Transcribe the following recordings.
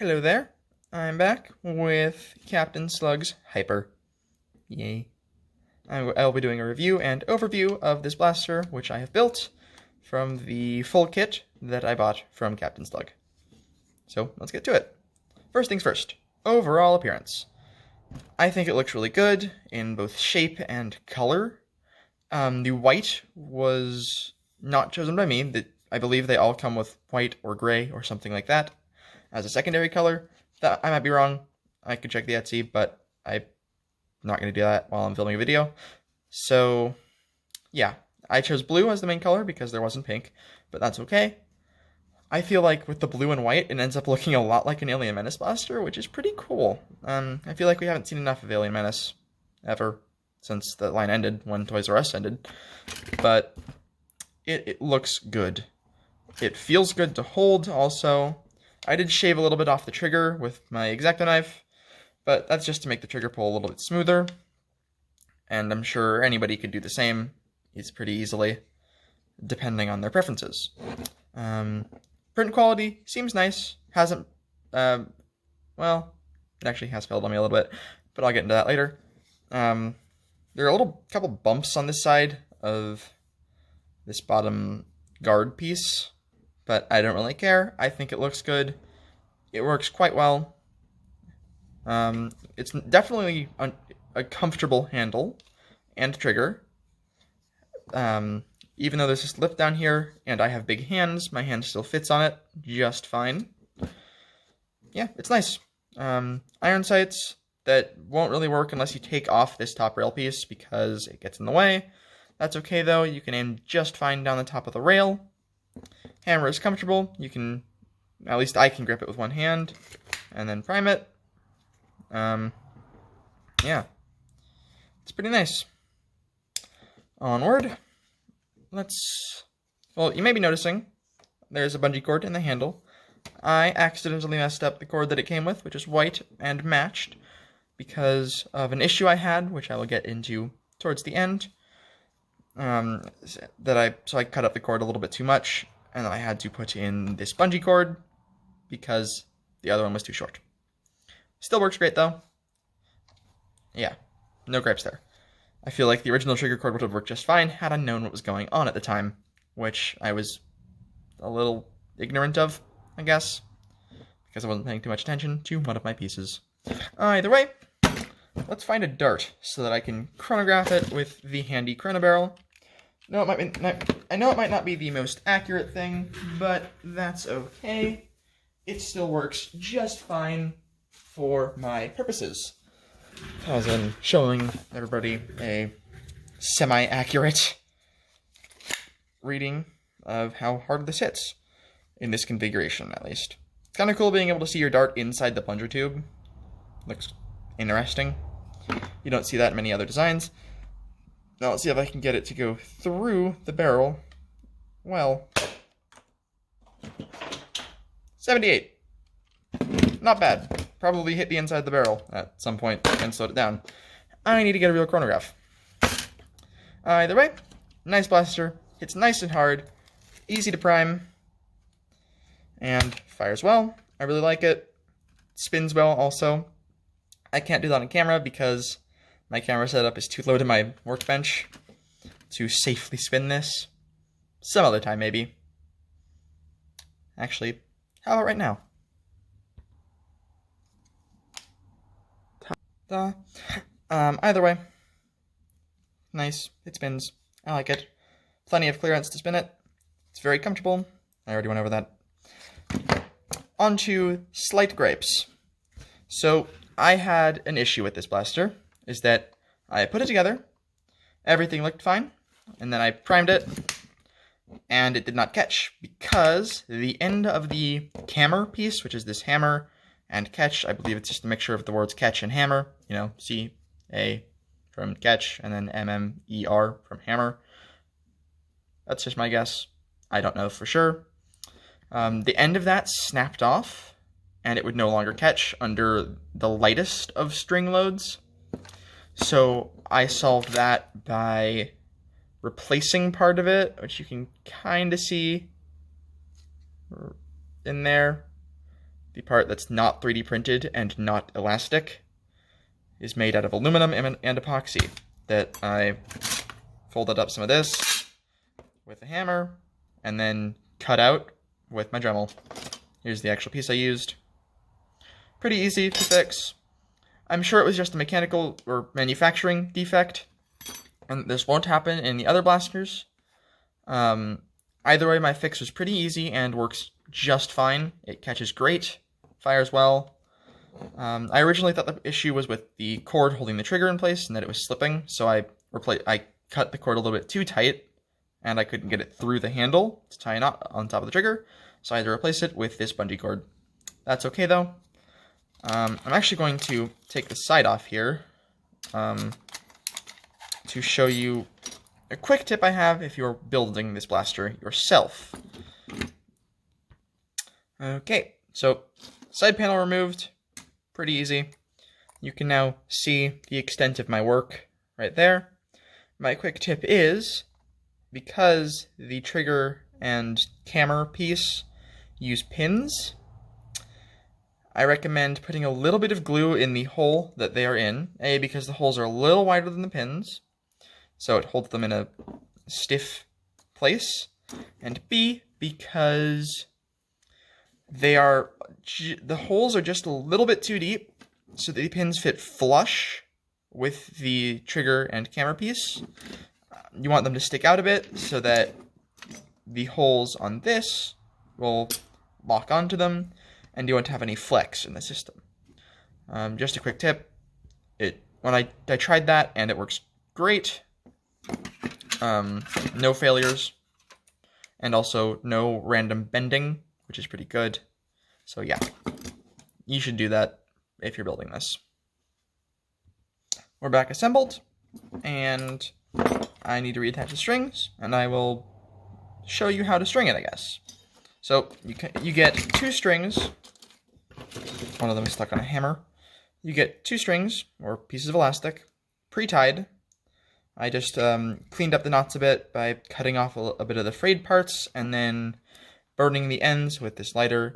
Hello there, I'm back with Captain Slug's HYPR. Yay. I'll be doing a review and overview of this blaster, which I have built from the full kit that I bought from Captain Slug. So let's get to it. First things first, overall appearance. I think it looks really good in both shape and color. The white was not chosen by me. I believe they all come with white or gray or something like that as a secondary color. That I might be wrong. I could check the Etsy, but I'm not going to do that while I'm filming a video. So, yeah, I chose blue as the main color because there wasn't pink, but that's okay. I feel like with the blue and white, it ends up looking a lot like an Alien Menace blaster, which is pretty cool. I feel like we haven't seen enough of Alien Menace ever since the line ended, when Toys R Us ended, but it looks good. It feels good to hold also. I did shave a little bit off the trigger with my X-Acto knife, but that's just to make the trigger pull a little bit smoother, and I'm sure anybody could do the same. It's pretty easily, depending on their preferences. Print quality seems nice. Hasn't, well, it actually has failed on me a little bit, but I'll get into that later. There are a couple bumps on this side of this bottom guard piece, but I don't really care. I think it looks good. It works quite well. It's definitely a comfortable handle and trigger. Even though there's this lip down here and I have big hands, my hand still fits on it just fine. Yeah, it's nice. Iron sights that won't really work unless you take off this top rail piece because it gets in the way. That's okay though, you can aim just fine down the top of the rail. Hammer is comfortable. You can, at least I can grip it with one hand and then prime it. Yeah, it's pretty nice. Onward. Well, you may be noticing there's a bungee cord in the handle. I accidentally messed up the cord that it came with, which is white and matched, because of an issue I had, which I will get into towards the end. So I cut up the cord a little bit too much, and then I had to put in this bungee cord because the other one was too short. Still works great though. Yeah, no gripes there. I feel like the original trigger cord would have worked just fine had I known what was going on at the time, which I was a little ignorant of, I guess, because I wasn't paying too much attention to one of my pieces. Either way, let's find a dart so that I can chronograph it with the handy chrono barrel. I know it might not be the most accurate thing, but that's okay. It still works just fine for my purposes. As in showing everybody a semi-accurate reading of how hard this hits, in this configuration at least. It's kind of cool being able to see your dart inside the plunger tube. Looks interesting. You don't see that in many other designs. Now let's see if I can get it to go through the barrel. Well, 78. Not bad. Probably hit the inside of the barrel at some point and slowed it down. I need to get a real chronograph. Either way, nice blaster. Hits nice and hard. Easy to prime. And fires well. I really like it. Spins well also. I can't do that on camera because my camera setup is too low to my workbench to safely spin this. Some other time, maybe. Actually, how about right now? Either way, nice. It spins. I like it. Plenty of clearance to spin it. It's very comfortable. I already went over that. On to slight gripes. So, I had an issue with this blaster, is that I put it together, everything looked fine, and then I primed it, and it did not catch, because the end of the cammer piece, which is this hammer and catch, I believe it's just a mixture of the words catch and hammer, you know, C-A from catch, and then M-M-E-R from hammer. That's just my guess. I don't know for sure. The end of that snapped off, and it would no longer catch under the lightest of string loads. So I solved that by replacing part of it, which you can kind of see in there. the part that's not 3D printed and not elastic, is made out of aluminum and epoxy. That I folded up some of this with a hammer and then cut out with my Dremel. Here's the actual piece I used. Pretty easy to fix. I'm sure it was just a mechanical or manufacturing defect, and this won't happen in the other blasters. Either way, my fix was pretty easy and works just fine. It catches great, fires well. I originally thought the issue was with the cord holding the trigger in place and that it was slipping, so I cut the cord a little bit too tight, and I couldn't get it through the handle to tie a knot on top of the trigger, so I had to replace it with this bungee cord. That's okay though. I'm actually going to take the side off here to show you a quick tip I have if you're building this blaster yourself. Okay, so side panel removed, pretty easy. You can now see the extent of my work right there. My quick tip is, because the trigger and camera piece use pins, I recommend putting a little bit of glue in the hole that they are in. A, because the holes are a little wider than the pins, so it holds them in a stiff place. And B, because the holes are just a little bit too deep, so the pins fit flush with the trigger and camera piece. You want them to stick out a bit so that the holes on this will lock onto them, and you won't have any flex in the system. Just a quick tip, when I tried that and it works great. No failures, and also no random bending, which is pretty good. So yeah, you should do that if you're building this. We're back assembled, and I need to reattach the strings, and I will show you how to string it, I guess. So you get 2 strings. One of them is stuck on a hammer. You get 2 strings, or pieces of elastic, pre-tied. I just cleaned up the knots a bit by cutting off a bit of the frayed parts and then burning the ends with this lighter.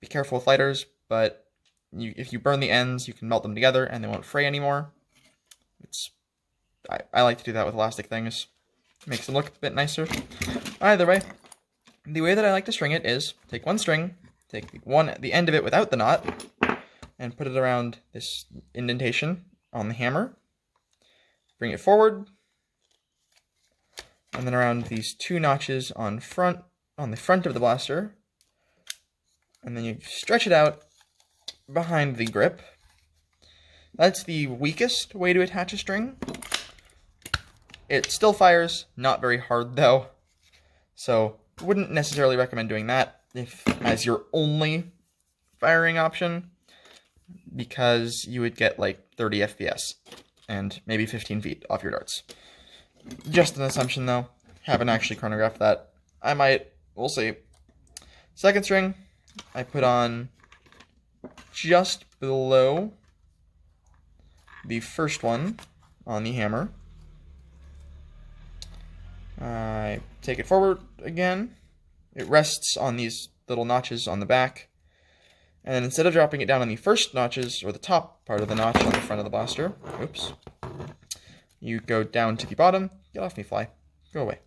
Be careful with lighters, but if you burn the ends, you can melt them together and they won't fray anymore. I like to do that with elastic things. It makes them look a bit nicer. Either way, the way that I like to string it is take one string, take the end of it without the knot, and put it around this indentation on the hammer. Bring it forward, and then around these 2 notches on the front of the blaster, and then you stretch it out behind the grip. That's the weakest way to attach a string. It still fires, not very hard though, so wouldn't necessarily recommend doing that as your only firing option, because you would get like 30 FPS and maybe 15 feet off your darts. Just an assumption though, haven't actually chronographed that. We'll see. Second string, I put on just below the first one on the hammer. I take it forward again. It rests on these little notches on the back. And then instead of dropping it down on the first notches, or the top part of the notch on the front of the blaster, oops, you go down to the bottom. Get off me, fly. Go away.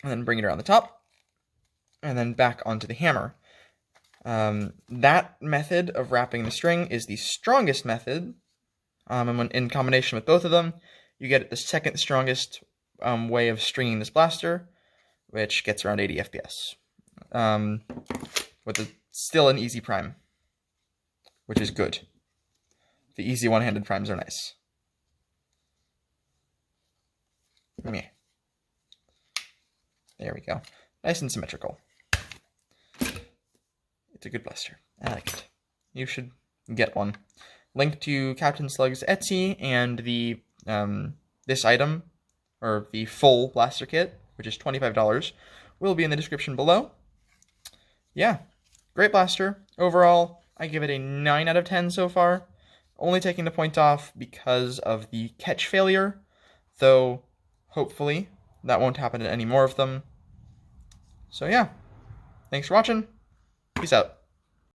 And then bring it around the top, and then back onto the hammer. That method of wrapping the string is the strongest method, and when in combination with both of them, you get the second strongest way of stringing this blaster, which gets around 80 FPS. With still an easy prime, which is good. The easy one-handed primes are nice. Meh. There we go. Nice and symmetrical. It's a good blaster. I like it. You should get one. Link to Captain Slug's Etsy and the this item, or the full blaster kit, which is $25, will be in the description below. Yeah, great blaster. Overall, I give it a 9 out of 10 so far, only taking the point off because of the catch failure, though hopefully that won't happen to any more of them. So yeah, thanks for watching. Peace out.